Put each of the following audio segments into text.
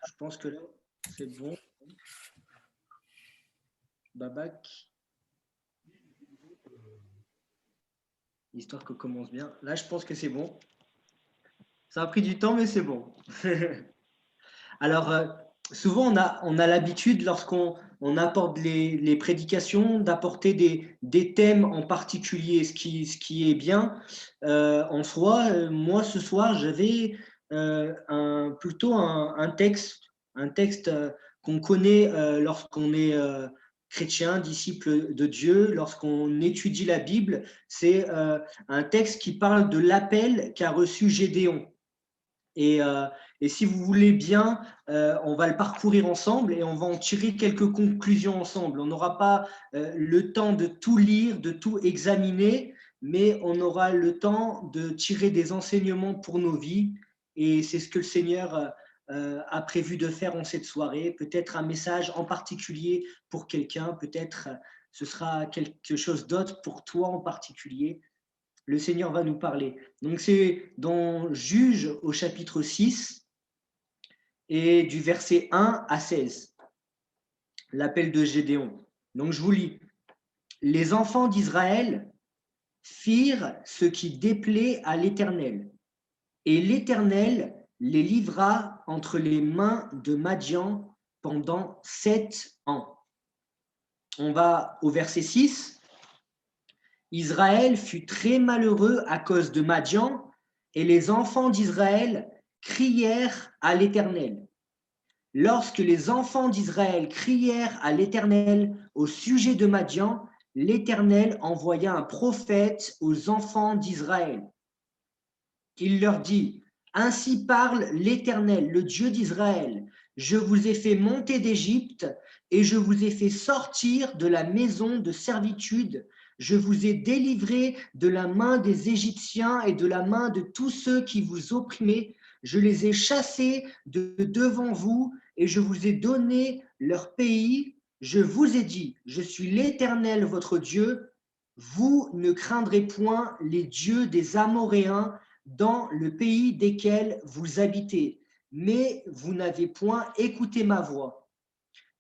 Je pense que là, c'est bon. Babac, histoire que commence bien. Là, je pense que c'est bon. Ça a pris du temps, mais c'est bon. Alors, souvent, on a l'habitude, lorsqu'on apporte les prédications, d'apporter des thèmes en particulier, ce qui est bien. En soi, moi, ce soir, j'avais plutôt un texte qu'on connaît lorsqu'on est chrétien, disciple de Dieu, lorsqu'on étudie la Bible. C'est un texte qui parle de l'appel qu'a reçu Gédéon. Et, euh, et si vous voulez bien, on va le parcourir ensemble et on va en tirer quelques conclusions ensemble. On n'aura pas le temps de tout lire, de tout examiner, mais on aura le temps de tirer des enseignements pour nos vies. Et c'est ce que le Seigneur a prévu de faire en cette soirée. Peut-être un message en particulier pour quelqu'un, peut-être ce sera quelque chose d'autre pour toi en particulier. Le Seigneur va nous parler. Donc c'est dans Juge au chapitre 6 et du verset 1 à 16, l'appel de Gédéon. Donc je vous lis. Les enfants d'Israël firent ce qui déplaît à l'Éternel, et l'Éternel les livra entre les mains de Madian pendant 7 ans. On va au verset 6. Israël fut très malheureux à cause de Madian, et les enfants d'Israël crièrent à l'Éternel. Lorsque les enfants d'Israël crièrent à l'Éternel au sujet de Madian, l'Éternel envoya un prophète aux enfants d'Israël. Il leur dit, ainsi parle l'Éternel, le Dieu d'Israël. Je vous ai fait monter d'Égypte et je vous ai fait sortir de la maison de servitude. Je vous ai délivré de la main des Égyptiens et de la main de tous ceux qui vous opprimaient. Je les ai chassés de devant vous et je vous ai donné leur pays. Je vous ai dit, je suis l'Éternel votre Dieu. Vous ne craindrez point les dieux des Amoréens dans le pays desquels vous habitez, mais vous n'avez point écouté ma voix.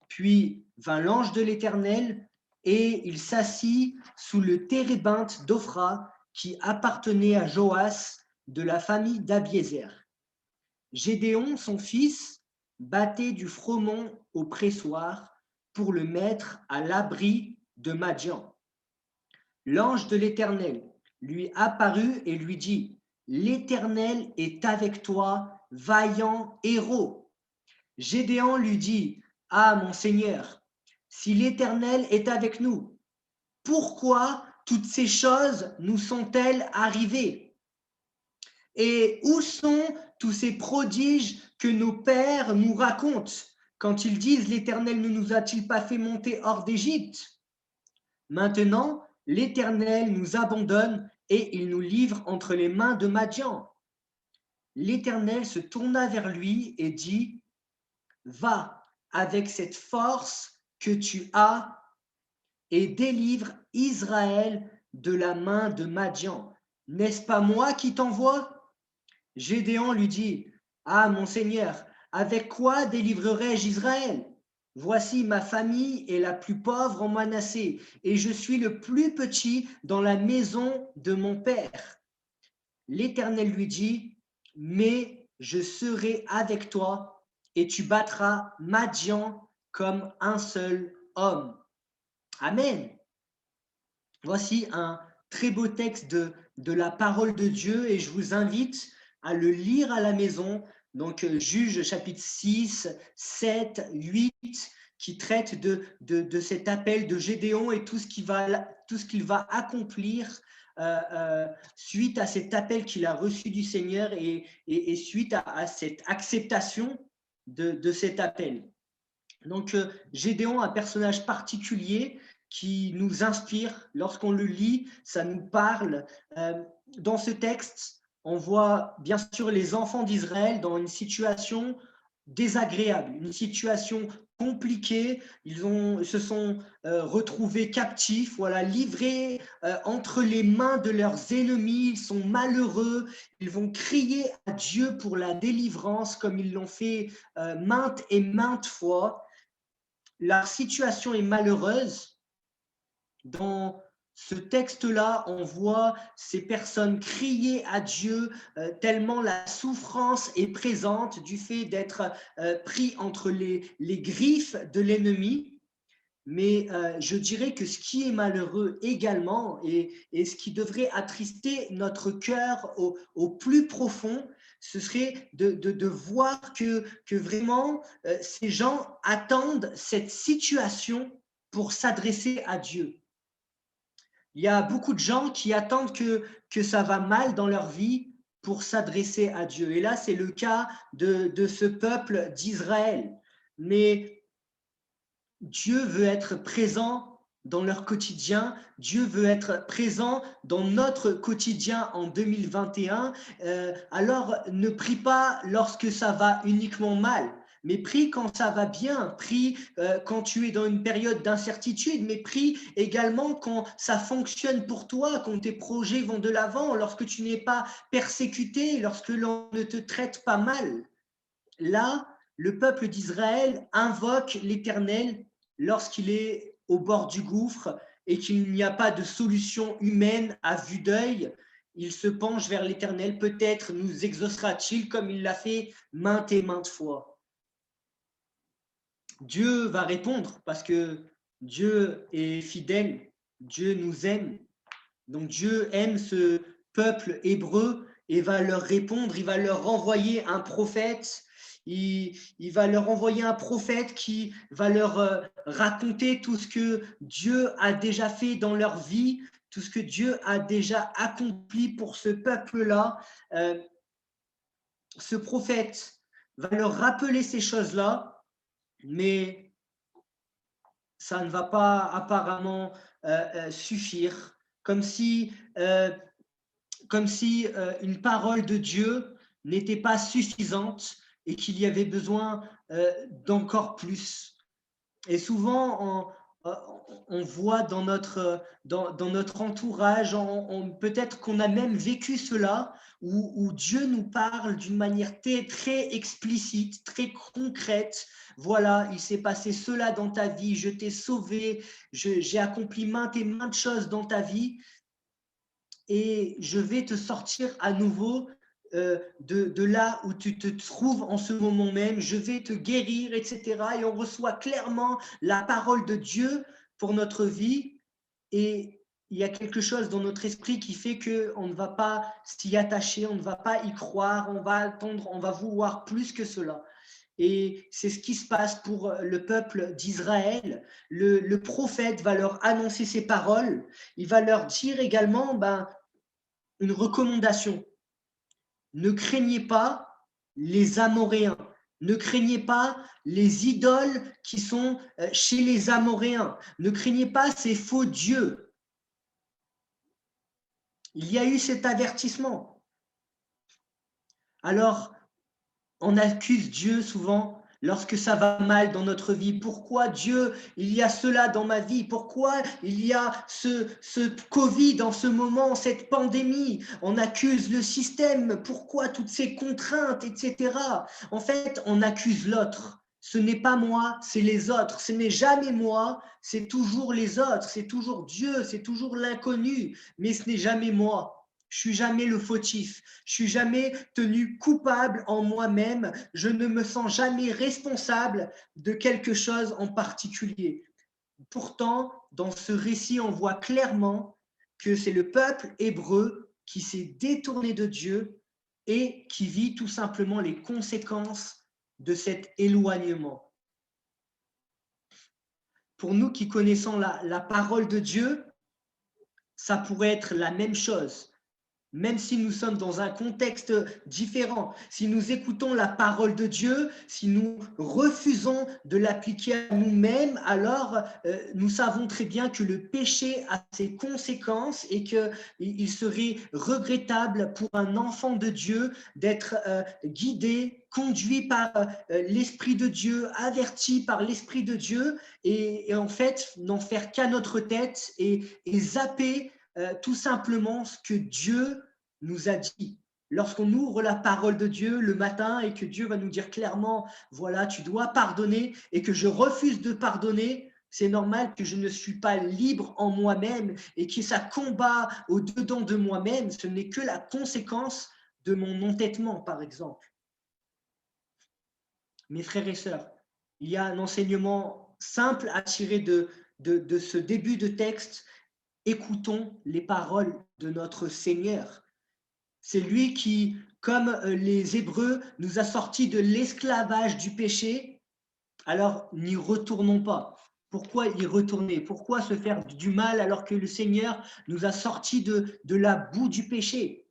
Puis vint l'ange de l'Éternel, et il s'assit sous le térébinthe d'Ophra, qui appartenait à Joas, de la famille d'Abiézer. Gédéon, son fils, battait du froment au pressoir pour le mettre à l'abri de Madian. L'ange de l'Éternel lui apparut et lui dit, l'Éternel est avec toi, vaillant héros. Gédéon lui dit, ah mon Seigneur, si l'Éternel est avec nous, pourquoi toutes ces choses nous sont-elles arrivées? Et où sont tous ces prodiges que nos pères nous racontent quand ils disent, l'Éternel ne nous a-t-il pas fait monter hors d'Égypte? Maintenant, l'Éternel nous abandonne et il nous livre entre les mains de Madian. L'Éternel se tourna vers lui et dit, va avec cette force que tu as et délivre Israël de la main de Madian. N'est-ce pas moi qui t'envoie? Gédéon lui dit, ah mon Seigneur, avec quoi délivrerai-je Israël? Voici ma famille est la plus pauvre en Manassé, et je suis le plus petit dans la maison de mon père. L'Éternel lui dit, mais je serai avec toi, et tu battras Madian comme un seul homme. Amen. Voici un très beau texte de la parole de Dieu et je vous invite à le lire à la maison. Donc, Juge chapitre 6, 7, 8, qui traite de cet appel de Gédéon et tout ce qu'il va accomplir suite à cet appel qu'il a reçu du Seigneur et suite à cette acceptation de cet appel. Donc, Gédéon, un personnage particulier qui nous inspire. Lorsqu'on le lit, ça nous parle. Dans ce texte, on voit bien sûr les enfants d'Israël dans une situation désagréable, une situation compliqué. Se sont retrouvés captifs, voilà, livrés entre les mains de leurs ennemis. Ils sont malheureux. Ils vont crier à Dieu pour la délivrance, comme ils l'ont fait maintes et maintes fois. Leur situation est malheureuse. Dans ce texte-là, on voit ces personnes crier à Dieu tellement la souffrance est présente du fait d'être pris entre les griffes de l'ennemi. Mais je dirais que ce qui est malheureux également et ce qui devrait attrister notre cœur au plus profond, ce serait de voir que vraiment ces gens attendent cette situation pour s'adresser à Dieu. Il y a beaucoup de gens qui attendent que ça va mal dans leur vie pour s'adresser à Dieu. Et là, c'est le cas de ce peuple d'Israël. Mais Dieu veut être présent dans leur quotidien. Dieu veut être présent dans notre quotidien en 2021. Alors, ne prie pas lorsque ça va uniquement mal. Mais prie quand ça va bien, prie quand tu es dans une période d'incertitude, mais prie également quand ça fonctionne pour toi, quand tes projets vont de l'avant, lorsque tu n'es pas persécuté, lorsque l'on ne te traite pas mal. Là, le peuple d'Israël invoque l'Éternel lorsqu'il est au bord du gouffre et qu'il n'y a pas de solution humaine à vue d'œil. Il se penche vers l'Éternel, peut-être nous exaucera-t-il comme il l'a fait maintes et maintes fois. Dieu va répondre parce que Dieu est fidèle, Dieu nous aime. Donc Dieu aime ce peuple hébreu et va leur répondre, il va leur renvoyer un prophète, il va leur envoyer un prophète qui va leur raconter tout ce que Dieu a déjà fait dans leur vie, tout ce que Dieu a déjà accompli pour ce peuple-là. Ce prophète va leur rappeler ces choses-là, mais ça ne va pas apparemment suffire, comme si une parole de Dieu n'était pas suffisante et qu'il y avait besoin d'encore plus. Et souvent, on voit dans notre entourage, peut-être qu'on a même vécu cela, où Dieu nous parle d'une manière très explicite, très concrète. Voilà, il s'est passé cela dans ta vie, je t'ai sauvé, j'ai accompli maintes et maintes choses dans ta vie, et je vais te sortir à nouveau de là où tu te trouves en ce moment même, je vais te guérir, etc. Et on reçoit clairement la parole de Dieu pour notre vie, et il y a quelque chose dans notre esprit qui fait qu'on ne va pas s'y attacher, on ne va pas y croire, on va attendre, on va vouloir plus que cela. Et c'est ce qui se passe pour le peuple d'Israël. Le prophète va leur annoncer ces paroles, il va leur dire également une recommandation. Ne craignez pas les Amoréens, ne craignez pas les idoles qui sont chez les Amoréens, ne craignez pas ces faux dieux. Il y a eu cet avertissement. Alors, on accuse Dieu souvent lorsque ça va mal dans notre vie. Pourquoi Dieu, il y a cela dans ma vie? Pourquoi il y a ce Covid en ce moment, cette pandémie? On accuse le système. Pourquoi toutes ces contraintes, etc. En fait, on accuse l'autre. Ce n'est pas moi, c'est les autres. Ce n'est jamais moi, c'est toujours les autres. C'est toujours Dieu, c'est toujours l'inconnu, mais ce n'est jamais moi. Je suis jamais le fautif. Je suis jamais tenu coupable en moi-même. Je ne me sens jamais responsable de quelque chose en particulier. Pourtant, dans ce récit, on voit clairement que c'est le peuple hébreu qui s'est détourné de Dieu et qui vit tout simplement les conséquences de cet éloignement. Pour nous qui connaissons la parole de Dieu, ça pourrait être la même chose. même si nous sommes dans un contexte différent, si nous écoutons la parole de Dieu, si nous refusons de l'appliquer à nous-mêmes, alors nous savons très bien que le péché a ses conséquences et qu'il serait regrettable pour un enfant de Dieu d'être guidé, conduit par l'Esprit de Dieu, averti par l'Esprit de Dieu et en fait n'en faire qu'à notre tête et zapper tout simplement ce que Dieu nous a dit. Lorsqu'on ouvre la parole de Dieu le matin et que Dieu va nous dire clairement, voilà, tu dois pardonner et que je refuse de pardonner, c'est normal que je ne suis pas libre en moi-même et que ça combat au-dedans de moi-même. Ce n'est que la conséquence de mon entêtement, par exemple. Mes frères et sœurs, il y a un enseignement simple à tirer de ce début de texte. Écoutons les paroles de notre Seigneur. C'est lui qui, comme les Hébreux, nous a sortis de l'esclavage du péché. Alors, n'y retournons pas. Pourquoi y retourner? Pourquoi se faire du mal alors que le Seigneur nous a sortis de la boue du péché?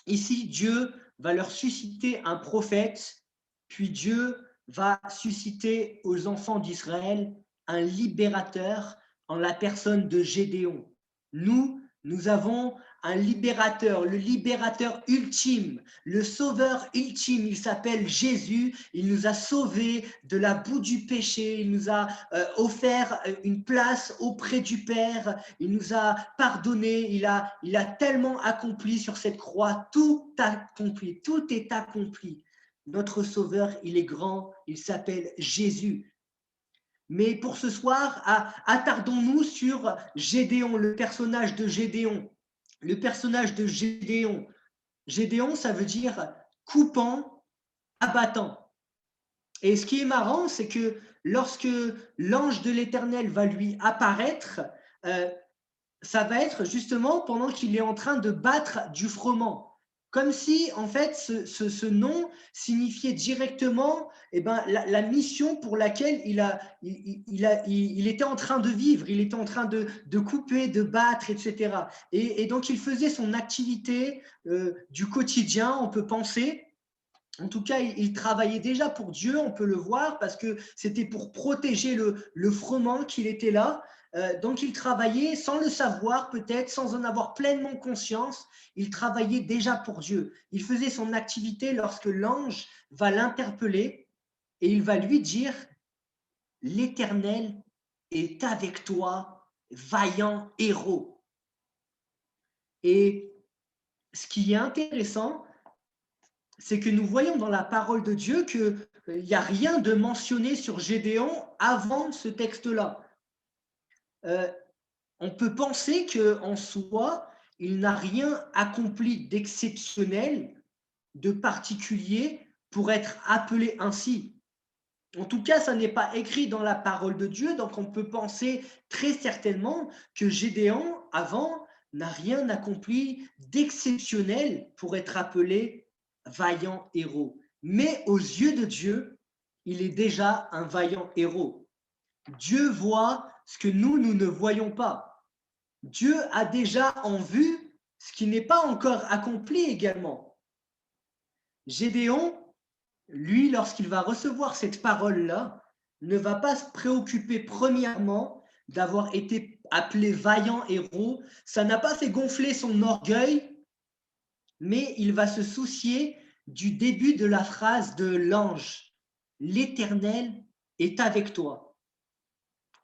Ici, Dieu va leur susciter un prophète, puis Dieu va susciter aux enfants d'Israël un libérateur en la personne de Gédéon. Nous avons un libérateur, le libérateur ultime, le sauveur ultime. Il s'appelle Jésus. Il nous a sauvés de la boue du péché. Il nous a offert une place auprès du Père. Il nous a pardonné. Il a tellement accompli sur cette croix. Tout accompli. Tout est accompli. Notre sauveur, il est grand. Il s'appelle Jésus. Mais pour ce soir, attardons-nous sur Gédéon, le personnage de Gédéon. Le personnage de Gédéon. Gédéon, ça veut dire coupant, abattant. Et ce qui est marrant, c'est que lorsque l'ange de l'Éternel va lui apparaître, ça va être justement pendant qu'il est en train de battre du froment. Comme si, en fait, ce nom signifiait directement la mission pour laquelle il était en train de vivre, il était en train de couper, de battre, etc. Et donc, il faisait son activité du quotidien, on peut penser. En tout cas, il travaillait déjà pour Dieu, on peut le voir, parce que c'était pour protéger le froment qu'il était là. Donc, il travaillait sans le savoir, peut-être, sans en avoir pleinement conscience. Il travaillait déjà pour Dieu. Il faisait son activité lorsque l'ange va l'interpeller et il va lui dire « L'Éternel est avec toi, vaillant héros ». Et ce qui est intéressant, c'est que nous voyons dans la parole de Dieu qu'il n'y a rien de mentionné sur Gédéon avant ce texte-là. On peut penser qu'en soi, il n'a rien accompli d'exceptionnel, de particulier, pour être appelé ainsi. En tout cas, ça n'est pas écrit dans la parole de Dieu, donc on peut penser très certainement que Gédéon, avant, n'a rien accompli d'exceptionnel pour être appelé vaillant héros. Mais aux yeux de Dieu, il est déjà un vaillant héros. Dieu voit ce que nous ne voyons pas. Dieu a déjà en vue ce qui n'est pas encore accompli également. Gédéon, lui, lorsqu'il va recevoir cette parole-là, ne va pas se préoccuper premièrement d'avoir été appelé vaillant héros. Ça n'a pas fait gonfler son orgueil, mais il va se soucier du début de la phrase de l'ange. L'Éternel est avec toi.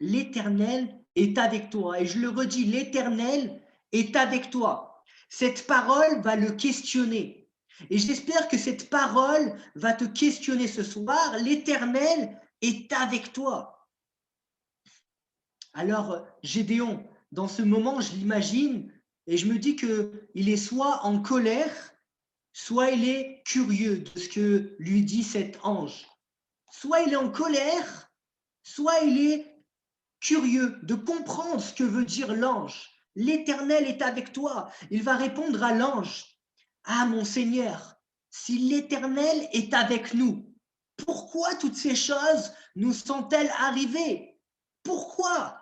L'Éternel est avec toi. Et je le redis, l'Éternel est avec toi. Cette parole va le questionner. Et j'espère que cette parole va te questionner ce soir. L'Éternel est avec toi. Alors, Gédéon, dans ce moment, je l'imagine et je me dis qu'il est soit en colère, soit il est curieux de ce que lui dit cet ange. Soit il est en colère, soit il est curieux de comprendre ce que veut dire l'ange. L'Éternel est avec toi. Il va répondre à l'ange. Ah mon Seigneur, si l'Éternel est avec nous, pourquoi toutes ces choses nous sont-elles arrivées? Pourquoi?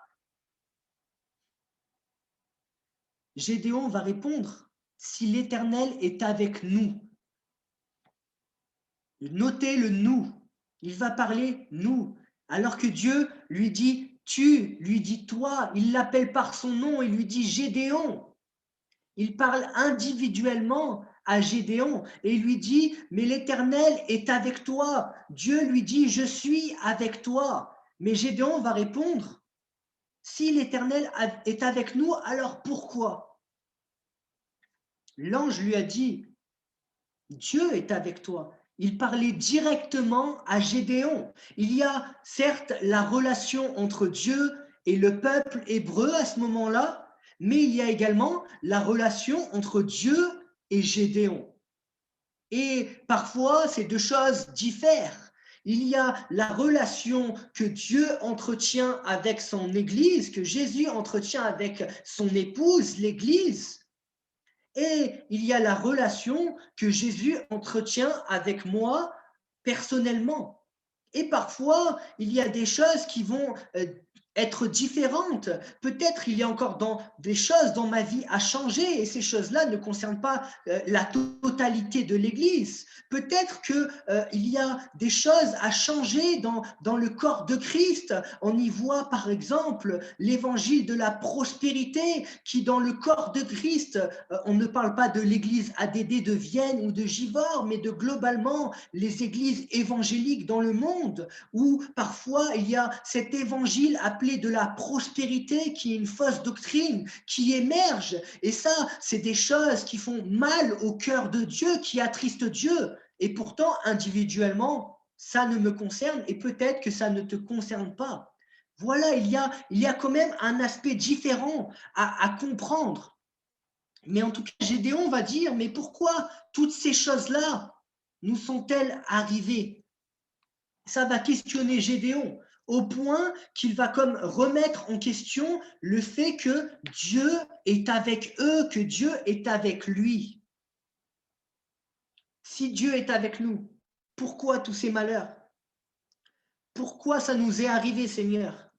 Gédéon va répondre, si l'Éternel est avec nous. Notez le nous. Il va parler nous. Alors que Dieu lui dit tu, lui dit toi. Il l'appelle par son nom. Il lui dit Gédéon. Il parle individuellement à Gédéon et il lui dit mais l'Éternel est avec toi. Dieu lui dit je suis avec toi. Mais Gédéon va répondre si l'Éternel est avec nous, alors pourquoi? L'ange lui a dit Dieu est avec toi. Il parlait directement à Gédéon. Il y a certes la relation entre Dieu et le peuple hébreu à ce moment-là, mais il y a également la relation entre Dieu et Gédéon. Et parfois, ces deux choses diffèrent. Il y a la relation que Dieu entretient avec son Église, que Jésus entretient avec son épouse, l'Église. Et il y a la relation que Jésus entretient avec moi personnellement. Et parfois, il y a des choses qui vont être différentes. Peut-être il y a encore des choses dans ma vie à changer et ces choses-là ne concernent pas la totalité de l'Église. Peut-être qu'il y a des choses à changer dans le corps de Christ. On y voit par exemple l'évangile de la prospérité qui dans le corps de Christ, on ne parle pas de l'église ADD de Vienne ou de Givors, mais de globalement les églises évangéliques dans le monde, où parfois il y a cet évangile appelé de la prospérité qui est une fausse doctrine qui émerge. Et ça, c'est des choses qui font mal au cœur de Dieu, qui attristent Dieu. Et pourtant, individuellement, ça ne me concerne et peut-être que ça ne te concerne pas. Voilà, il y a quand même un aspect différent à comprendre. Mais en tout cas, Gédéon va dire, mais pourquoi toutes ces choses-là nous sont-elles arrivées? Ça va questionner Gédéon au point qu'il va comme remettre en question le fait que Dieu est avec eux, que Dieu est avec lui. Si Dieu est avec nous, pourquoi tous ces malheurs? Pourquoi ça nous est arrivé, Seigneur?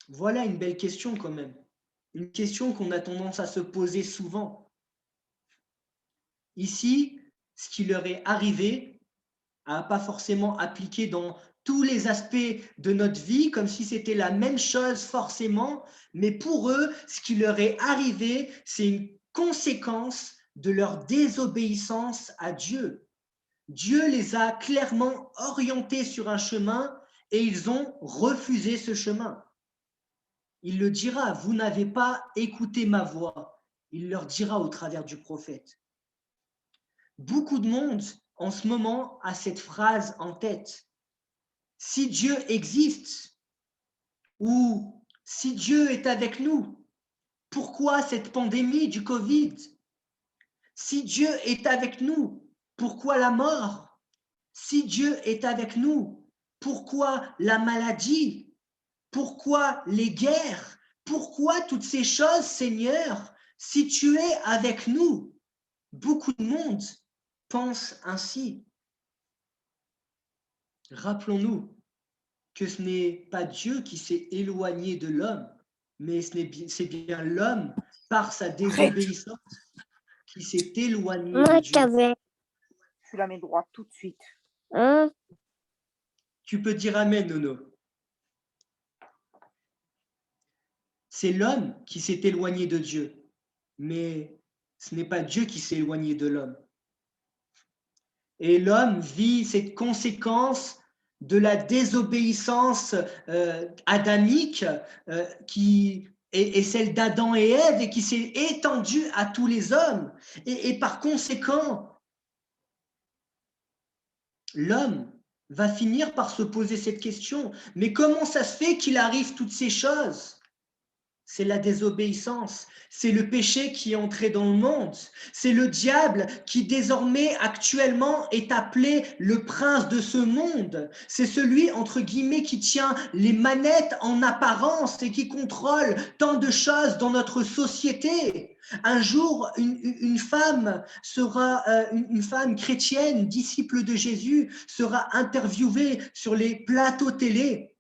Voilà une belle question quand même. Une question qu'on a tendance à se poser souvent. Ici, ce qui leur est arrivé n'a pas forcément appliqué dans tous les aspects de notre vie, comme si c'était la même chose forcément, mais pour eux, ce qui leur est arrivé, c'est une conséquence de leur désobéissance à Dieu. Dieu les a clairement orientés sur un chemin et ils ont refusé ce chemin. Il le dira, vous n'avez pas écouté ma voix. Il leur dira au travers du prophète. Beaucoup de monde en ce moment a cette phrase en tête. Si Dieu existe ou si Dieu est avec nous, pourquoi cette pandémie du Covid? Si Dieu est avec nous, pourquoi la mort? Si Dieu est avec nous, pourquoi la maladie? Pourquoi les guerres? Pourquoi toutes ces choses, Seigneur, si tu es avec nous? Beaucoup de monde pense ainsi. Rappelons-nous que ce n'est pas Dieu qui s'est éloigné de l'homme, mais c'est bien l'homme, par sa désobéissance, qui s'est éloigné de Dieu. Tu la mets droite tout de suite. Tu peux dire Amen, Nono. C'est l'homme qui s'est éloigné de Dieu, mais ce n'est pas Dieu qui s'est éloigné de l'homme. Et l'homme vit cette conséquence de la désobéissance adamique qui est celle d'Adam et Ève et qui s'est étendue à tous les hommes. Et par conséquent, l'homme va finir par se poser cette question. Mais comment ça se fait qu'il arrive toutes ces choses? C'est la désobéissance, c'est le péché qui est entré dans le monde, c'est le diable qui désormais actuellement est appelé le prince de ce monde, c'est celui entre guillemets qui tient les manettes en apparence et qui contrôle tant de choses dans notre société. Un jour, une femme chrétienne, disciple de Jésus, sera interviewée sur les plateaux télé.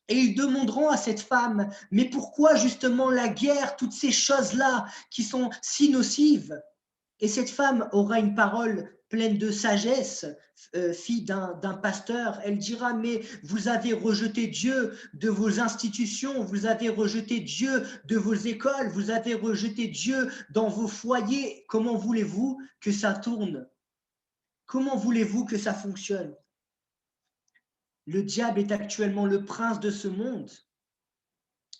Et ils demanderont à cette femme, mais pourquoi justement la guerre, toutes ces choses-là qui sont si nocives? Et cette femme aura une parole pleine de sagesse, fille d'un pasteur. Elle dira, mais vous avez rejeté Dieu de vos institutions, vous avez rejeté Dieu de vos écoles, vous avez rejeté Dieu dans vos foyers. Comment voulez-vous que ça tourne? Comment voulez-vous que ça fonctionne? Le diable est actuellement le prince de ce monde.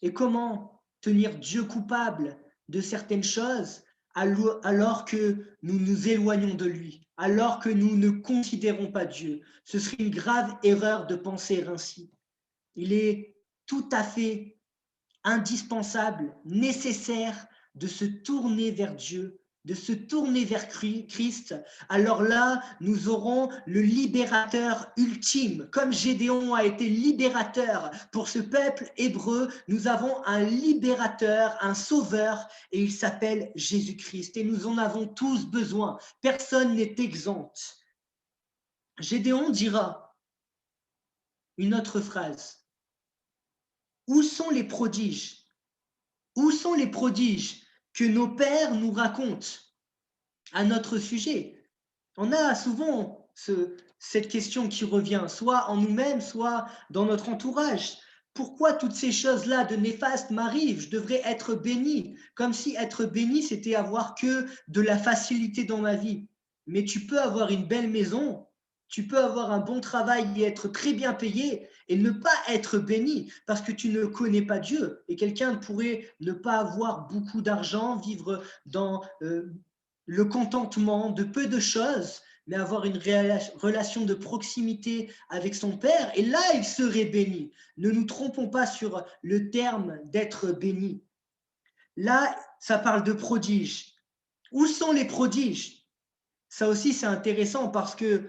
Et comment tenir Dieu coupable de certaines choses alors que nous nous éloignons de lui, alors que nous ne considérons pas Dieu? Ce serait une grave erreur de penser ainsi. Il est tout à fait indispensable, nécessaire de se tourner vers Dieu, de se tourner vers Christ. Alors là, nous aurons le libérateur ultime. Comme Gédéon a été libérateur pour ce peuple hébreu, nous avons un libérateur, un sauveur, et il s'appelle Jésus-Christ. Et nous en avons tous besoin. Personne n'est exempt. Gédéon dira une autre phrase. Où sont les prodiges? Où sont les prodiges que nos pères nous racontent à notre sujet? On a souvent cette question qui revient, soit en nous-mêmes, soit dans notre entourage. Pourquoi toutes ces choses-là de néfastes m'arrivent? Je devrais être béni, comme si être béni, c'était avoir que de la facilité dans ma vie. Mais tu peux avoir une belle maison, tu peux avoir un bon travail et être très bien payé et ne pas être béni parce que tu ne connais pas Dieu. Et quelqu'un pourrait ne pas avoir beaucoup d'argent, vivre dans le contentement de peu de choses, mais avoir une relation de proximité avec son Père. Et là, il serait béni. Ne nous trompons pas sur le terme d'être béni. Là, ça parle de prodiges. Où sont les prodiges? Ça aussi, c'est intéressant parce que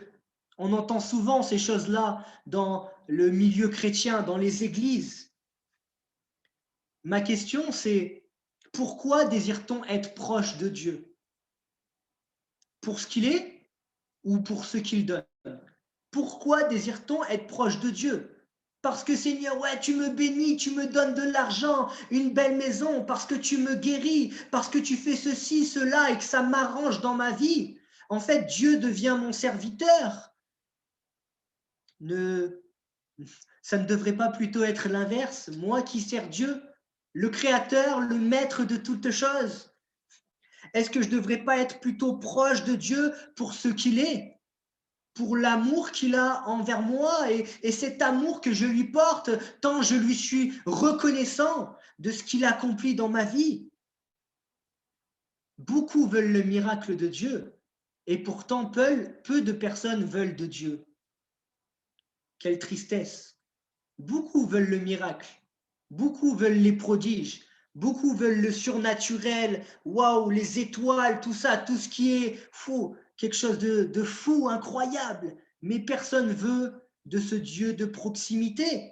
on entend souvent ces choses-là dans le milieu chrétien, dans les églises. Ma question, c'est pourquoi désire-t-on être proche de Dieu? Pour ce qu'il est ou pour ce qu'il donne? Pourquoi désire-t-on être proche de Dieu? Parce que Seigneur, ouais, tu me bénis, tu me donnes de l'argent, une belle maison, parce que tu me guéris, parce que tu fais ceci, cela et que ça m'arrange dans ma vie. En fait, Dieu devient mon serviteur. Ça ne devrait pas plutôt être l'inverse? Moi qui sers Dieu, le Créateur, le Maître de toutes choses. Est-ce que je ne devrais pas être plutôt proche de Dieu pour ce qu'il est, pour l'amour qu'il a envers moi et cet amour que je lui porte, tant je lui suis reconnaissant de ce qu'il accomplit dans ma vie? Beaucoup veulent le miracle de Dieu et pourtant peu de personnes veulent de Dieu. Quelle tristesse! Beaucoup veulent le miracle, beaucoup veulent les prodiges, beaucoup veulent le surnaturel, waouh, les étoiles, tout ça, tout ce qui est fou, quelque chose de fou, incroyable. Mais personne veut de ce Dieu de proximité.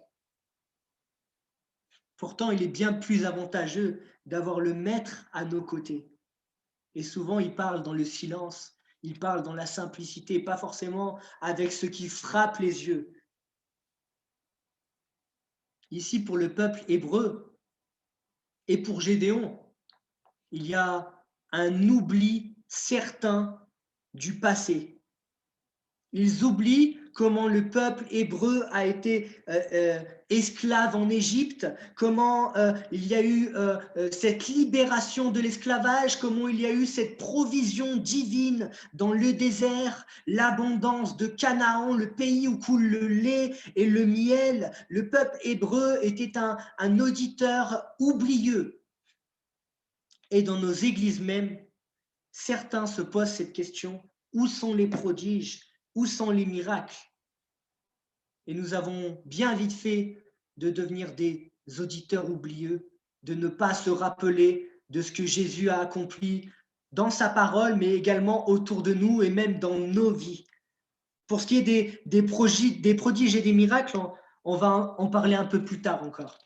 Pourtant, il est bien plus avantageux d'avoir le Maître à nos côtés. Et souvent, il parle dans le silence, il parle dans la simplicité, pas forcément avec ce qui frappe les yeux. Ici, pour le peuple hébreu et pour Gédéon, il y a un oubli certain du passé. Ils oublient comment le peuple hébreu a été esclave en Égypte, comment il y a eu cette libération de l'esclavage, comment il y a eu cette provision divine dans le désert, l'abondance de Canaan, le pays où coule le lait et le miel. Le peuple hébreu était un auditeur oublieux. Et dans nos églises même, certains se posent cette question, où sont les prodiges? Où sont les miracles? Et nous avons bien vite fait de devenir des auditeurs oublieux, de ne pas se rappeler de ce que Jésus a accompli dans sa parole, mais également autour de nous et même dans nos vies. Pour ce qui est des prodiges et des miracles, on va en parler un peu plus tard encore.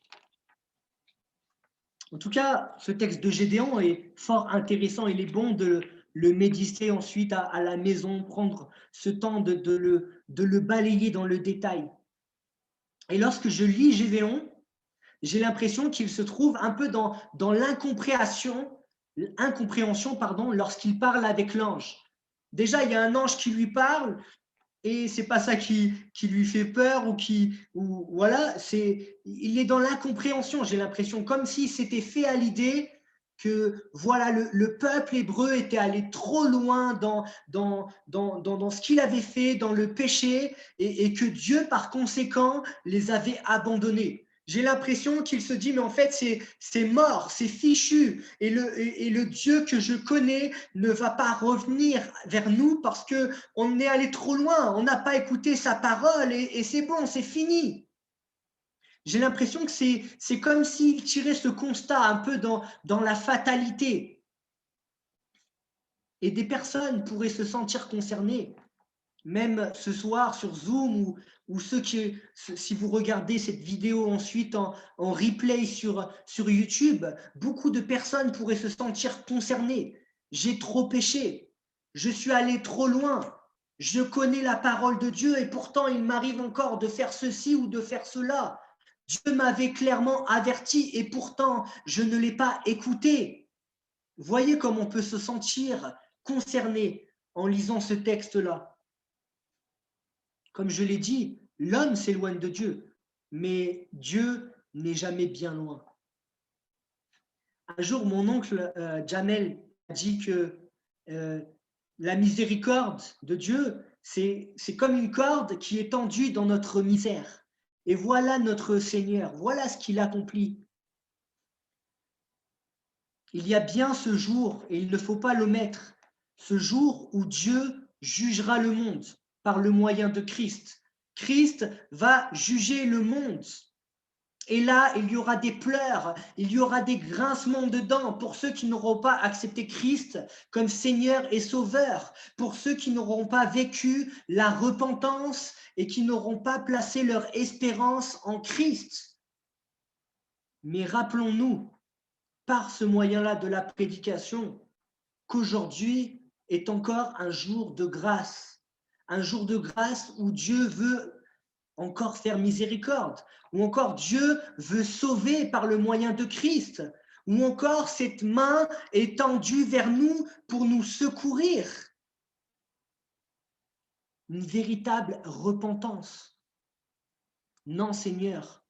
En tout cas, ce texte de Gédéon est fort intéressant. Il est bon de le méditer ensuite à la maison, prendre ce temps de le balayer dans le détail. Et lorsque je lis Gédéon, j'ai l'impression qu'il se trouve un peu dans l'incompréhension, pardon, lorsqu'il parle avec l'ange. Déjà, il y a un ange qui lui parle, et c'est pas ça qui lui fait peur ou voilà, il est dans l'incompréhension, j'ai l'impression, comme s'il s'était fait à l'idée que voilà, le peuple hébreu était allé trop loin dans ce qu'il avait fait, dans le péché, et que Dieu, par conséquent, les avait abandonnés. J'ai l'impression qu'il se dit, mais en fait, c'est mort, c'est fichu, et le Dieu que je connais ne va pas revenir vers nous parce qu'on est allé trop loin, on n'a pas écouté sa parole, et c'est bon, c'est fini. J'ai l'impression que c'est comme s'il tirait ce constat un peu dans la fatalité. Et des personnes pourraient se sentir concernées, même ce soir sur Zoom ou si vous regardez cette vidéo ensuite en replay sur YouTube, beaucoup de personnes pourraient se sentir concernées. J'ai trop péché, je suis allé trop loin, je connais la parole de Dieu et pourtant il m'arrive encore de faire ceci ou de faire cela. Dieu m'avait clairement averti et pourtant je ne l'ai pas écouté. Voyez comment on peut se sentir concerné en lisant ce texte-là. Comme je l'ai dit, l'homme s'éloigne de Dieu, mais Dieu n'est jamais bien loin. Un jour, mon oncle Jamel a dit que la miséricorde de Dieu, c'est comme une corde qui est tendue dans notre misère. Et voilà notre Seigneur, voilà ce qu'il accomplit. Il y a bien ce jour, et il ne faut pas l'omettre, ce jour où Dieu jugera le monde par le moyen de Christ. Christ va juger le monde. Et là, il y aura des pleurs, il y aura des grincements de dents pour ceux qui n'auront pas accepté Christ comme Seigneur et Sauveur, pour ceux qui n'auront pas vécu la repentance et qui n'auront pas placé leur espérance en Christ. Mais rappelons-nous, par ce moyen-là de la prédication, qu'aujourd'hui est encore un jour de grâce où Dieu veut encore faire miséricorde, ou encore Dieu veut sauver par le moyen de Christ, ou encore cette main est tendue vers nous pour nous secourir. Une véritable repentance. Non, Seigneur,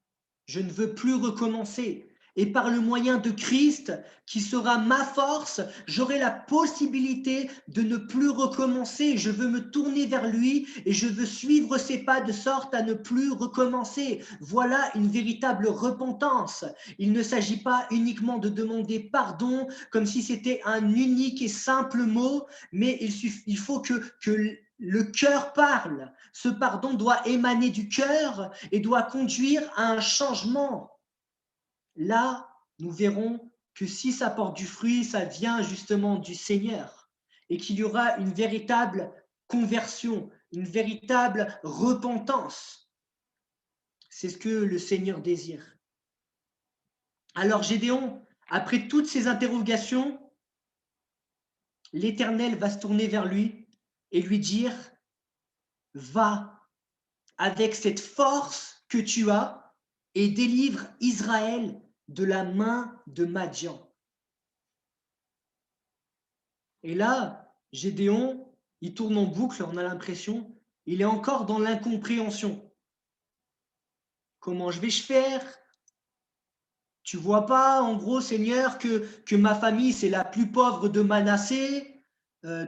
je ne veux plus recommencer. Et par le moyen de Christ, qui sera ma force, j'aurai la possibilité de ne plus recommencer. Je veux me tourner vers lui et je veux suivre ses pas de sorte à ne plus recommencer. Voilà une véritable repentance. Il ne s'agit pas uniquement de demander pardon comme si c'était un unique et simple mot, mais il faut que le cœur parle. Ce pardon doit émaner du cœur et doit conduire à un changement. Là, nous verrons que si ça porte du fruit, ça vient justement du Seigneur et qu'il y aura une véritable conversion, une véritable repentance. C'est ce que le Seigneur désire. Alors Gédéon, après toutes ces interrogations, l'Éternel va se tourner vers lui et lui dire « Va avec cette force que tu as et délivre Israël de la main de Madian. » Et là, Gédéon, il tourne en boucle, on a l'impression, il est encore dans l'incompréhension. Comment je vais faire? Tu vois pas, en gros, Seigneur, que ma famille, c'est la plus pauvre de Manassé.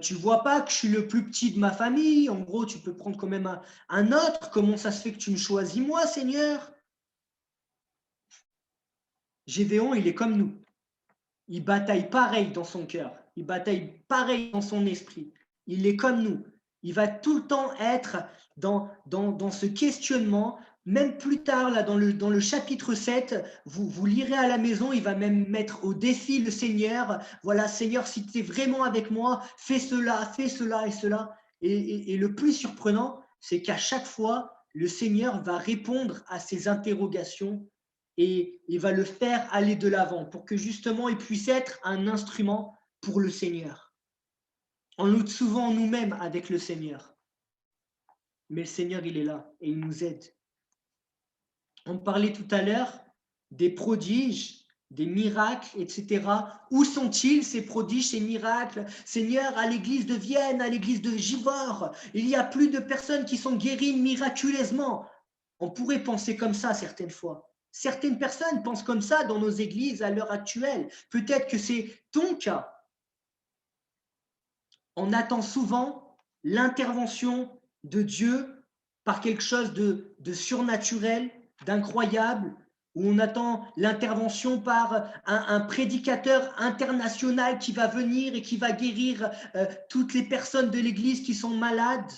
Tu vois pas que je suis le plus petit de ma famille. En gros, tu peux prendre quand même un autre. Comment ça se fait que tu me choisis moi, Seigneur? Gédéon, il est comme nous. Il bataille pareil dans son cœur. Il bataille pareil dans son esprit. Il est comme nous. Il va tout le temps être dans ce questionnement. Même plus tard, là, dans le chapitre 7, vous lirez à la maison, il va même mettre au défi le Seigneur. Voilà, Seigneur, si tu es vraiment avec moi, fais cela et cela. Et le plus surprenant, c'est qu'à chaque fois, le Seigneur va répondre à ces interrogations et il va le faire aller de l'avant pour que justement il puisse être un instrument pour le Seigneur. On lutte souvent nous-mêmes avec le Seigneur, mais le Seigneur, il est là et il nous aide. On parlait tout à l'heure des prodiges, des miracles, etc. Où sont-ils, ces prodiges, ces miracles? Seigneur, à l'église de Vienne, à l'église de Givors, il y a plus de personnes qui sont guéries miraculeusement. On pourrait penser comme ça certaines fois. Certaines personnes pensent comme ça dans nos églises à l'heure actuelle. Peut-être que c'est ton cas. On attend souvent l'intervention de Dieu par quelque chose de surnaturel, d'incroyable, où on attend l'intervention par un prédicateur international qui va venir et qui va guérir toutes les personnes de l'Église qui sont malades.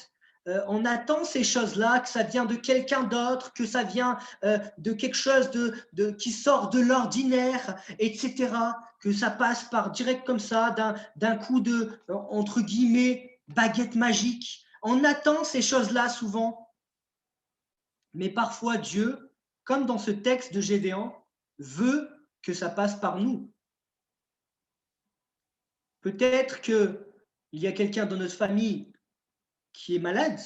On attend ces choses-là, que ça vient de quelqu'un d'autre, que ça vient de quelque chose qui sort de l'ordinaire, etc. Que ça passe par direct comme ça, d'un coup de, entre guillemets, baguette magique. On attend ces choses-là souvent. Mais parfois Dieu, comme dans ce texte de Gédéon, veut que ça passe par nous. Peut-être qu'il y a quelqu'un dans notre famille qui est malade.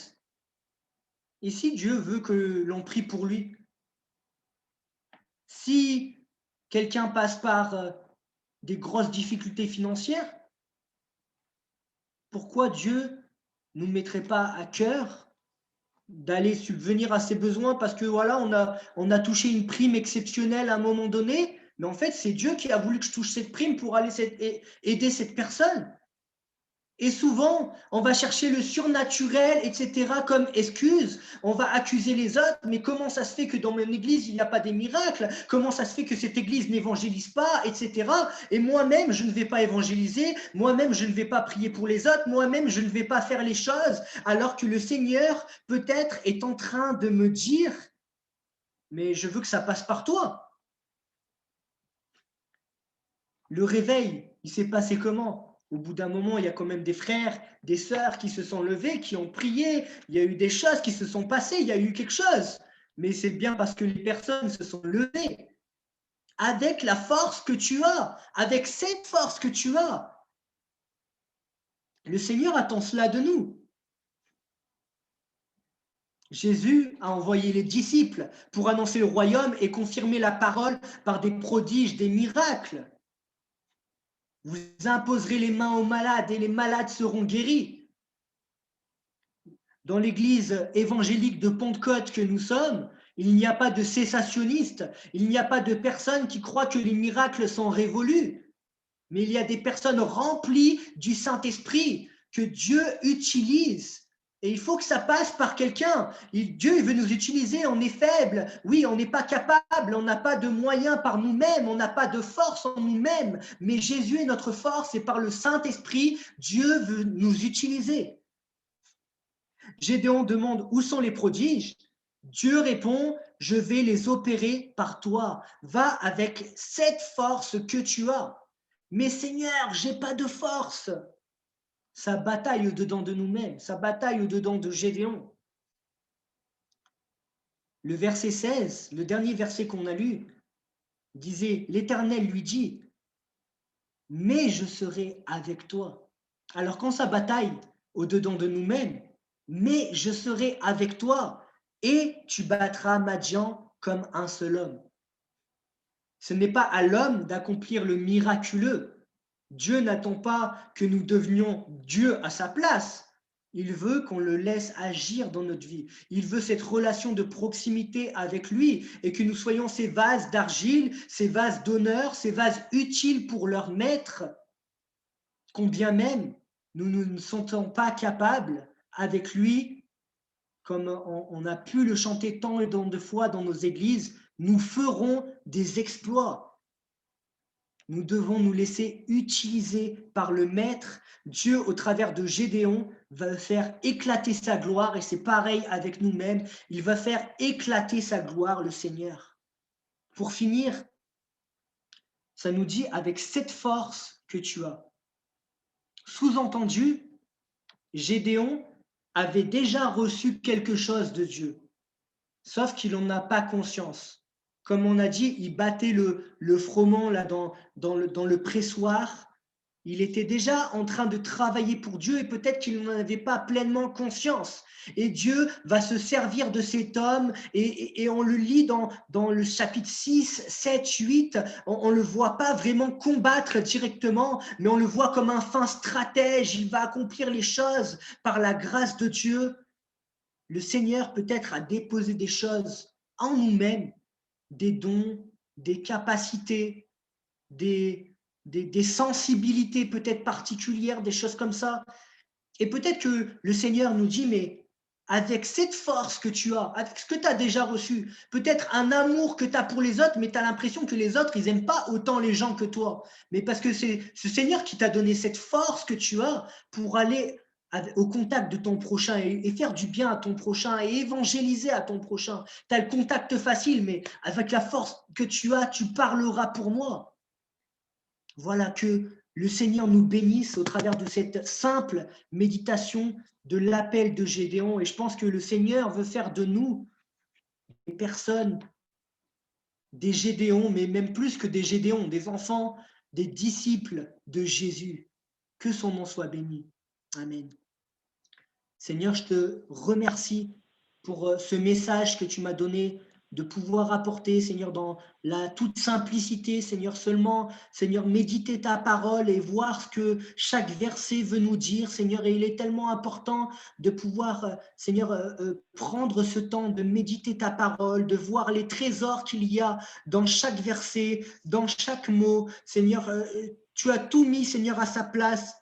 Et si Dieu veut que l'on prie pour lui, si quelqu'un passe par des grosses difficultés financières, pourquoi Dieu ne nous mettrait pas à cœur d'aller subvenir à ses besoins parce que voilà, on a touché une prime exceptionnelle à un moment donné, mais en fait, c'est Dieu qui a voulu que je touche cette prime pour aller aider cette personne. Et souvent, on va chercher le surnaturel, etc., comme excuse. On va accuser les autres, mais comment ça se fait que dans mon église, il n'y a pas des miracles? Comment ça se fait que cette église n'évangélise pas, etc. Et moi-même, je ne vais pas évangéliser. Moi-même, je ne vais pas prier pour les autres. Moi-même, je ne vais pas faire les choses, alors que le Seigneur, peut-être, est en train de me dire, mais je veux que ça passe par toi. Le réveil, il s'est passé comment? Au bout d'un moment, il y a quand même des frères, des sœurs qui se sont levés, qui ont prié. Il y a eu des choses qui se sont passées, il y a eu quelque chose. Mais c'est bien parce que les personnes se sont levées avec la force que tu as, avec cette force que tu as. Le Seigneur attend cela de nous. Jésus a envoyé les disciples pour annoncer le royaume et confirmer la parole par des prodiges, des miracles. Vous imposerez les mains aux malades et les malades seront guéris. Dans l'église évangélique de Pentecôte que nous sommes, il n'y a pas de cessationnistes, il n'y a pas de personnes qui croient que les miracles sont révolus, mais il y a des personnes remplies du Saint-Esprit que Dieu utilise. Et il faut que ça passe par quelqu'un. Dieu il veut nous utiliser, on est faible. Oui, on n'est pas capable, on n'a pas de moyens par nous-mêmes, on n'a pas de force en nous-mêmes. Mais Jésus est notre force et par le Saint-Esprit, Dieu veut nous utiliser. Gédéon demande où sont les prodiges. Dieu répond, je vais les opérer par toi. Va avec cette force que tu as. Mais Seigneur, j'ai pas de force. Ça bataille au-dedans de nous-mêmes, ça bataille au-dedans de Gédéon. Le verset 16, le dernier verset qu'on a lu, disait, l'Éternel lui dit, mais je serai avec toi. Alors quand ça bataille au-dedans de nous-mêmes, mais je serai avec toi et tu battras Madian comme un seul homme. Ce n'est pas à l'homme d'accomplir le miraculeux. Dieu n'attend pas que nous devenions Dieu à sa place. Il veut qu'on le laisse agir dans notre vie. Il veut cette relation de proximité avec lui et que nous soyons ces vases d'argile, ces vases d'honneur, ces vases utiles pour leur maître, combien même nous ne sentons pas capables avec lui, comme on a pu le chanter tant et tant de fois dans nos églises, nous ferons des exploits. Nous devons nous laisser utiliser par le Maître. Dieu, au travers de Gédéon, va faire éclater sa gloire et c'est pareil avec nous-mêmes. Il va faire éclater sa gloire, le Seigneur. Pour finir, ça nous dit avec cette force que tu as. Sous-entendu, Gédéon avait déjà reçu quelque chose de Dieu, sauf qu'il n'en a pas conscience. Comme on a dit, il battait le froment là dans le pressoir Il était déjà en train de travailler pour Dieu et peut-être qu'il n'en avait pas pleinement conscience. Et Dieu va se servir de cet homme et on le lit dans le chapitre 6, 7, 8. On ne le voit pas vraiment combattre directement, mais on le voit comme un fin stratège. Il va accomplir les choses par la grâce de Dieu. Le Seigneur peut-être a déposé des choses en nous-mêmes, des dons, des capacités, des sensibilités peut-être particulières, des choses comme ça. Et peut-être que le Seigneur nous dit, mais avec cette force que tu as, avec ce que tu as déjà reçu, peut-être un amour que tu as pour les autres, mais tu as l'impression que les autres, ils n'aiment pas autant les gens que toi. Mais parce que c'est ce Seigneur qui t'a donné cette force que tu as pour aller au contact de ton prochain et faire du bien à ton prochain et évangéliser à ton prochain. Tu as le contact facile, mais avec la force que tu as, tu parleras pour moi. Voilà, que le Seigneur nous bénisse au travers de cette simple méditation de l'appel de Gédéon. Et je pense que le Seigneur veut faire de nous des personnes, des Gédéons, mais même plus que des Gédéons, des enfants, des disciples de Jésus. Que son nom soit béni. Amen. Seigneur, je te remercie pour ce message que tu m'as donné de pouvoir apporter, Seigneur, dans la toute simplicité, Seigneur, seulement, Seigneur, méditer ta parole et voir ce que chaque verset veut nous dire, Seigneur, et il est tellement important de pouvoir, Seigneur, prendre ce temps de méditer ta parole, de voir les trésors qu'il y a dans chaque verset, dans chaque mot, Seigneur, tu as tout mis, Seigneur, à sa place,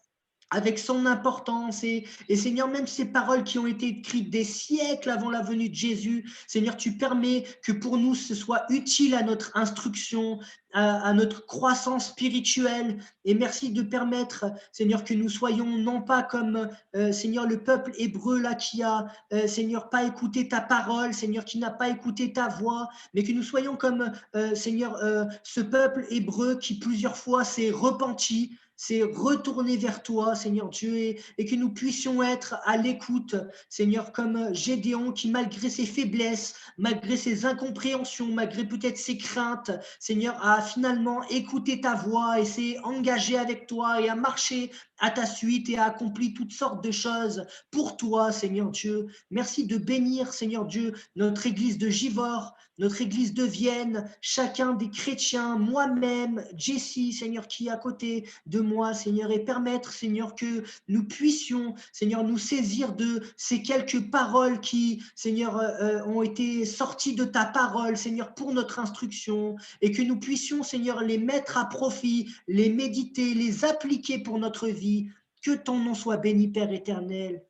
avec son importance et Seigneur, même ces paroles qui ont été écrites des siècles avant la venue de Jésus, Seigneur, tu permets que pour nous, ce soit utile à notre instruction, à notre croissance spirituelle. Et merci de permettre, Seigneur, que nous soyons non pas comme, Seigneur, le peuple hébreu là qui a, Seigneur, pas écouté ta parole, Seigneur, qui n'a pas écouté ta voix, mais que nous soyons comme, Seigneur, ce peuple hébreu qui plusieurs fois s'est repenti, c'est retourner vers toi, Seigneur Dieu, et que nous puissions être à l'écoute, Seigneur, comme Gédéon qui, malgré ses faiblesses, malgré ses incompréhensions, malgré peut-être ses craintes, Seigneur, a finalement écouté ta voix et s'est engagé avec toi et a marché à ta suite et a accompli toutes sortes de choses pour toi, Seigneur Dieu. Merci de bénir, Seigneur Dieu, notre église de Givors, notre église de Vienne, chacun des chrétiens, moi-même, Jessie, Seigneur, qui est à côté de moi, Seigneur, et permettre, Seigneur, que nous puissions, Seigneur, nous saisir de ces quelques paroles qui, Seigneur, ont été sorties de ta parole, Seigneur, pour notre instruction, et que nous puissions, Seigneur, les mettre à profit, les méditer, les appliquer pour notre vie. Que ton nom soit béni, Père éternel.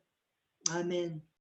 Amen.